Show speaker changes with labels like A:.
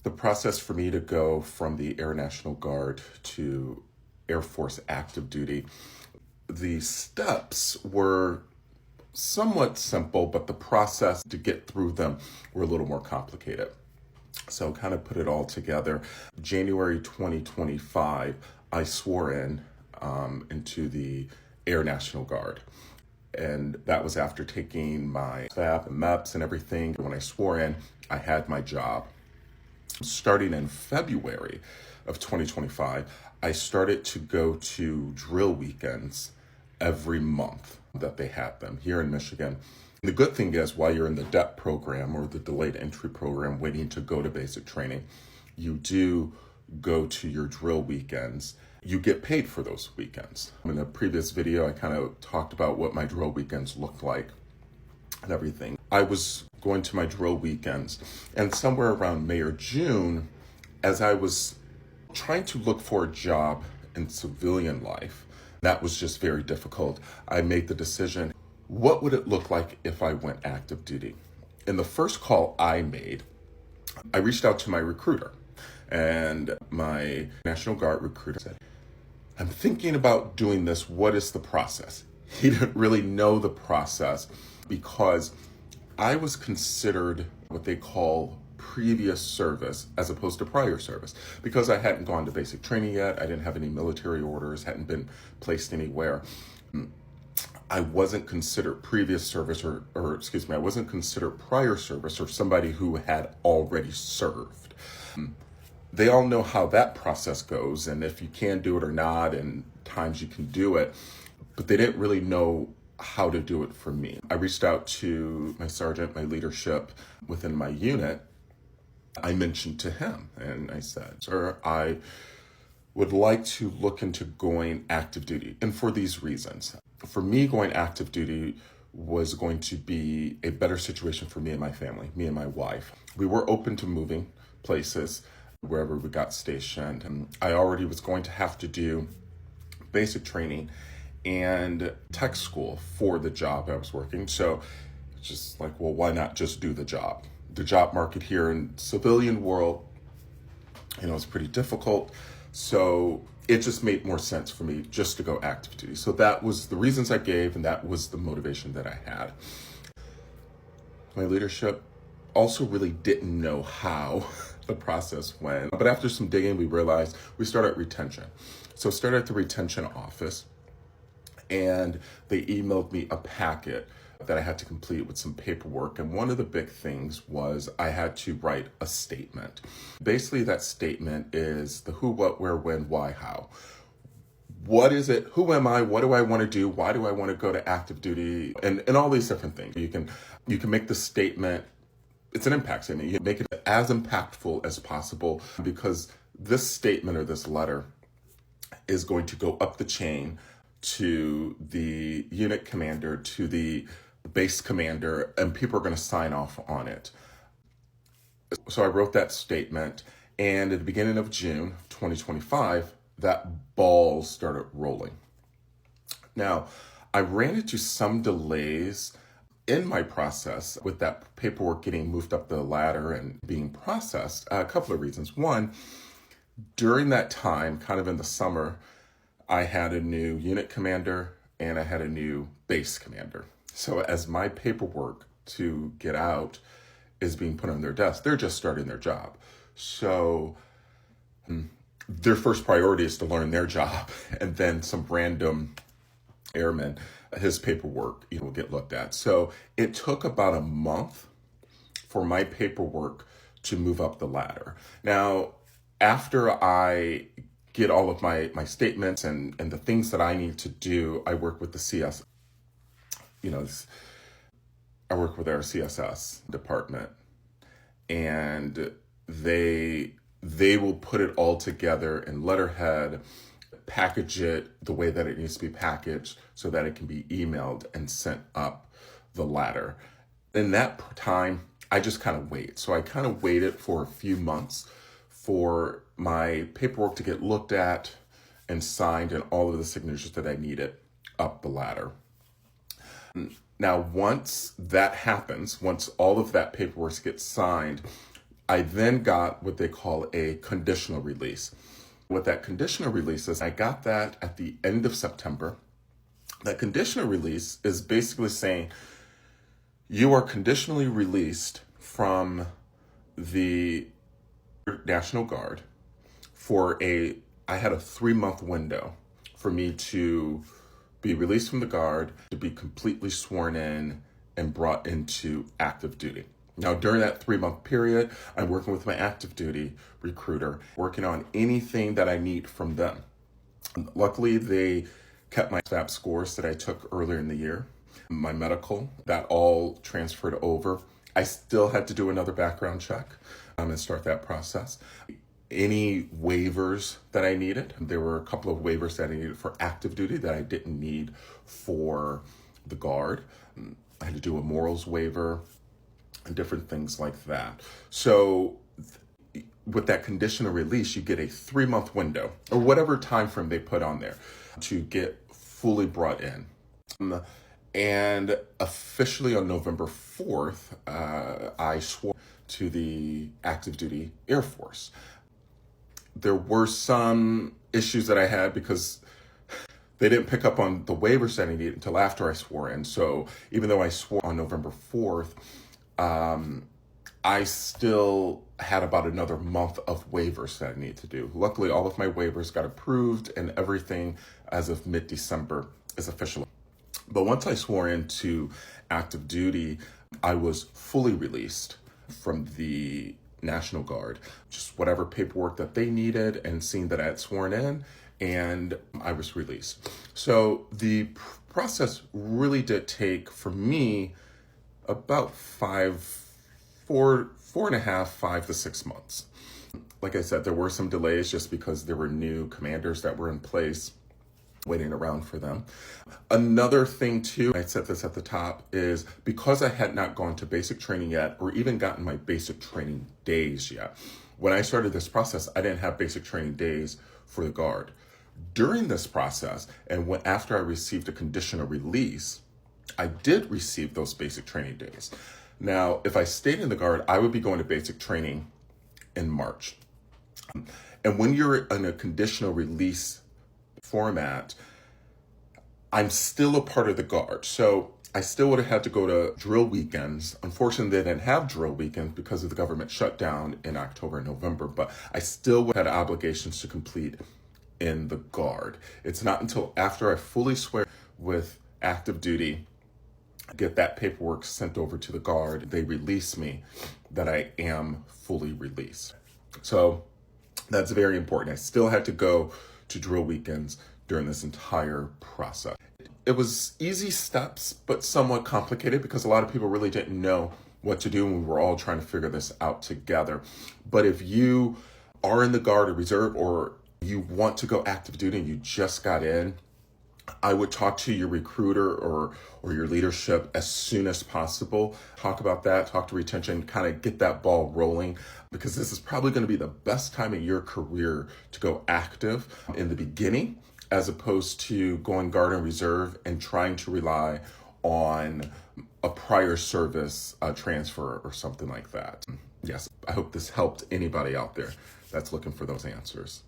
A: The process for me to go from the Air National Guard to Air Force active duty, the steps were somewhat simple, but the process to get through them were a little more complicated. So kind of put it all together. January 2025, I swore into the Air National Guard. And that was after taking my SAP and MEPS and everything. When I swore in, I had my job. Starting in February of 2025, I started to go to drill weekends every month that they had them here in Michigan. The good thing is, while you're in the DEP program or the delayed entry program waiting to go to basic training, you do go to your drill weekends. You get paid for those weekends. In a previous video, I kind of talked about what my drill weekends looked like and everything. I was going to my drill weekends, and somewhere around May or June, as I was trying to look for a job in civilian life, that was just very difficult. I made the decision, what would it look like if I went active duty? In the first call I made, I reached out to my recruiter, and my National Guard recruiter said, I'm thinking about doing this. What is the process? He didn't really know the process because I was considered what they call previous service as opposed to prior service, because I hadn't gone to basic training yet. I didn't have any military orders, hadn't been placed anywhere. I wasn't considered previous service I wasn't considered prior service or somebody who had already served. They all know how that process goes and if you can do it or not, and times you can do it, but they didn't really know how to do it for me. I reached out to my sergeant, my leadership within my unit. I mentioned to him and I said, sir, I would like to look into going active duty. And for these reasons, for me, going active duty was going to be a better situation for me and my family, me and my wife. We were open to moving places wherever we got stationed. And I already was going to have to do basic training and tech school for the job I was working. So it's just like, well, why not just do the job? The job market here in civilian world, it's pretty difficult. So it just made more sense for me just to go active duty. So that was the reasons I gave, and that was the motivation that I had. My leadership also really didn't know how the process went. But after some digging, we realized we started retention. So started at the retention office, and they emailed me a packet that I had to complete with some paperwork. And one of the big things was I had to write a statement. Basically, that statement is the who, what, where, when, why, how. What is it? Who am I? What do I want to do? Why do I want to go to active duty? And all these different things. You can make the statement, it's an impact statement. You can make it as impactful as possible, because this statement or this letter is going to go up the chain to the unit commander, to the base commander, and people are going to sign off on it. So I wrote that statement, and at the beginning of June 2025, that ball started rolling. Now, I ran into some delays in my process with that paperwork getting moved up the ladder and being processed. A couple of reasons. One, during that time, kind of in the summer, I had a new unit commander and I had a new base commander. So as my paperwork to get out is being put on their desk, they're just starting their job. So their first priority is to learn their job, and then some random airman, his paperwork, will get looked at. So it took about a month for my paperwork to move up the ladder. Now, after I get all of my statements and the things that I need to do, I work with the CS, I work with our CSS department, and they will put it all together in letterhead, package it the way that it needs to be packaged so that it can be emailed and sent up the ladder. In that time, I just kind of wait. So I kind of waited for a few months for my paperwork to get looked at and signed and all of the signatures that I needed up the ladder. Now, once that happens, once all of that paperwork gets signed, I then got what they call a conditional release. What that conditional release is, I got that at the end of September. That conditional release is basically saying you are conditionally released from the National Guard I had a 3-month window for me to be released from the Guard, to be completely sworn in and brought into active duty. Now, during that 3-month period, I'm working with my active duty recruiter, working on anything that I need from them. Luckily, they kept my SAP scores that I took earlier in the year, my medical, that all transferred over. I still had to do another background check and start that process. Any waivers that I needed, there were a couple of waivers that I needed for active duty that I didn't need for the Guard. I had to do a morals waiver and different things like that. So with that conditional release, you get a 3-month window or whatever time frame they put on there to get fully brought in. And officially on November 4th, I swore to the active duty Air Force. There were some issues that I had because they didn't pick up on the waivers that I needed until after I swore in. So even though I swore on November 4th, I still had about another month of waivers that I need to do. Luckily, all of my waivers got approved and everything as of mid-December is official. But once I swore into active duty, I was fully released from the National Guard, just whatever paperwork that they needed and seeing that I had sworn in, and I was released. So the process really did take, for me, about 5 to 6 months. Like I said, there were some delays just because there were new commanders that were in place, waiting around for them. Another thing too, I said this at the top, is because I had not gone to basic training yet or even gotten my basic training days yet. When I started this process, I didn't have basic training days for the Guard. During this process, and after I received a conditional release, I did receive those basic training days. Now, if I stayed in the Guard, I would be going to basic training in March. And when you're in a conditional release format, I'm still a part of the Guard. So I still would have had to go to drill weekends. Unfortunately, they didn't have drill weekends because of the government shutdown in October and November, but I still had obligations to complete in the Guard. It's not until after I fully swear with active duty, get that paperwork sent over to the Guard, they release me, that I am fully released. So that's very important. I still had to go to drill weekends during this entire process. It was easy steps, but somewhat complicated because a lot of people really didn't know what to do and we were all trying to figure this out together. But if you are in the Guard or Reserve or you want to go active duty and you just got in, I would talk to your recruiter or your leadership as soon as possible. Talk about that, talk to retention, kind of get that ball rolling, because this is probably going to be the best time in your career to go active in the beginning, as opposed to going Guard and Reserve and trying to rely on a prior service transfer or something like that. Yes, I hope this helped anybody out there that's looking for those answers.